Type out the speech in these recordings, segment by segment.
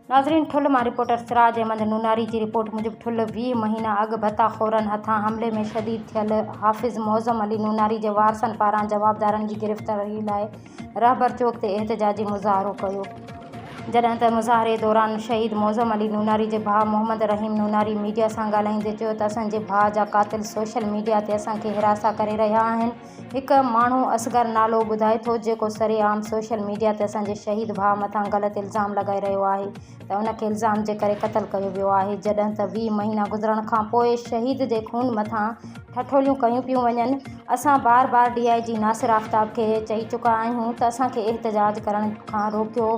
नाज़रीन, ठुल मां रिपोर्टर सिराज अहमद नूनारी की रिपोर्ट मुजिब ठुल 20 महीना अॻु भत्ताखोरनि हथां हमले में शहीद थियल हाफ़िज़ मौज़म अली नूनारी जे वारसनि पारां जवाबदारनि जी गिरफ़्तारी लाइ रहबर चौक ते एहतजाजी मुज़ाहरो कयो। जॾहिं त मुज़ाहरे दौरान शहीद मौज़म अली नूनारी जे भाउ मोहम्मद रहीम नूनारी मीडिया सां ॻाल्हाईंदे चयो त असांजे भाउ जा क़ातिल सोशल मीडिया ते असांखे हिरासा करे रहिया आहिनि। हिकु माण्हू असगर नालो ॿुधाए थो जेको सरेआम सोशल मीडिया ते असांजे शहीद भाउ मथां ग़लति इल्ज़ाम लॻाए रहियो आहे त उनखे इल्ज़ाम जे करे क़तलु कयो वियो आहे। जॾहिं त 20 महीना गुज़रण खां पोइ शहीद जे खून मथां ठठोलियूं कयूं पियूं वञनि। असां बार बार DIG नासिर आफ्ताब खे चई चुका आहियूं त असांखे एहतजाज करण खां रोकियो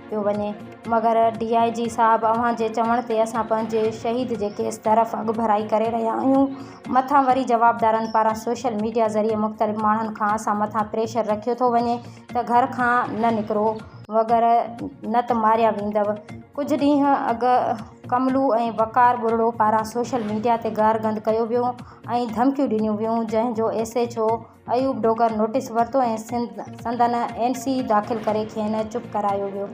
पियो वञे, मगर DIG साहब अव्हां जे चवण ते असां पंहिंजे शहीद जे केस तरफ़ अॻु भराई करे रहिया आहियूं। मथां वरी जवाबदारनि पारां सोशल मीडिया ज़रिए मुख़्तलिफ़ माण्हुनि खां असां मथां प्रेशर रखियो थो वञे त घर खां न निकिरो वग़ैरह न त मारिया वेंदव। कुझु ॾींहं अॻु कमलू ऐं वकार बुरड़ो पारां सोशल मीडिया ते गार गंद कयो वियो ऐं धमकियूं ॾिनियूं वियूं, जंहिंजो SHO अयूब डोगर नोटिस वरितो ऐं संदन NC दाख़िल करे खेनि चुप करायो वियो।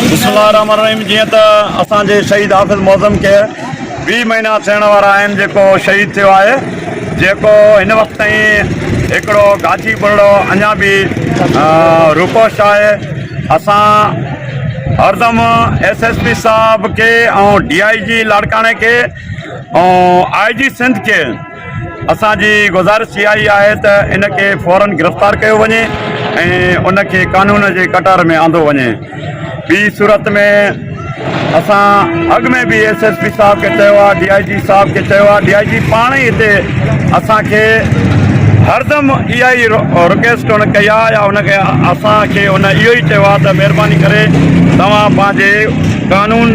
बिस्मिल्लाहिर्रहमानिर्रहीम। जीअं त असांजे शहीद हाफ़िज़ मौज़म खे 20 महीना थियण वारा आहिनि जेको शहीद थियो आहे, जेको हिन वक़्त ताईं हिकिड़ो गाची बुरड़ो अञा बि रुपोश आहे। असां हरदम SSP साहब के ऐं DIG लाड़काणे के ऐं IG सिंध के असांजी गुज़ारिश इहा ई आहे त इनखे फ़ौरन गिरफ़्तार कयो वञे ऐं उनखे कानून जे कटार में आंदो वञे। ॿी सूरत में असां अॻु में बि SSP साहब खे चयो आहे, DIG साहब खे चयो आहे, DIG पाण ई हिते असांखे हरदम इहा ई रिक्वेस्ट हुन कई आहे या हुनखे असांखे हुन इहो ई चयो आहे त महिरबानी करे तव्हां पंहिंजे कानून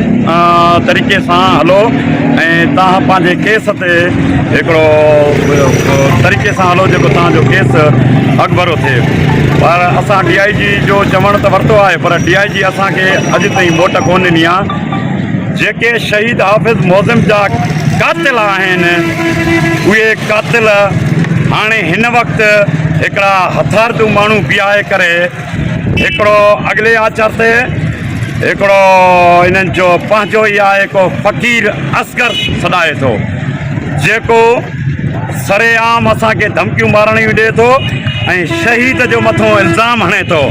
तरीक़े सां हलो ऐं तव्हां पंहिंजे केस ते हिकिड़ो तरीक़े सां हलो जेको तव्हांजो केस अॻिभरो थिए। पर असां DIG जो चवण त वरितो आहे, पर DIG असांखे अॼु ताईं मोट कोन ॾिनी आहे। जेके शहीद हाफ़िज़ मौज़म जा क़ातिल आहिनि उहे क़ातिल हाणे हिन वक़्तु हिकिड़ा हथारदू माण्हू बीहाए करे हिकिड़ो अॻिले आचार ते हिकिड़ो इन्हनि जो पंहिंजो ई आहे को फ़क़ीर असगर सॾाए थो, जेको सरेआम असांखे धमकियूं मारणियूं ॾिए थो ऐं शहीद जो मथां इल्ज़ाम हणे थो।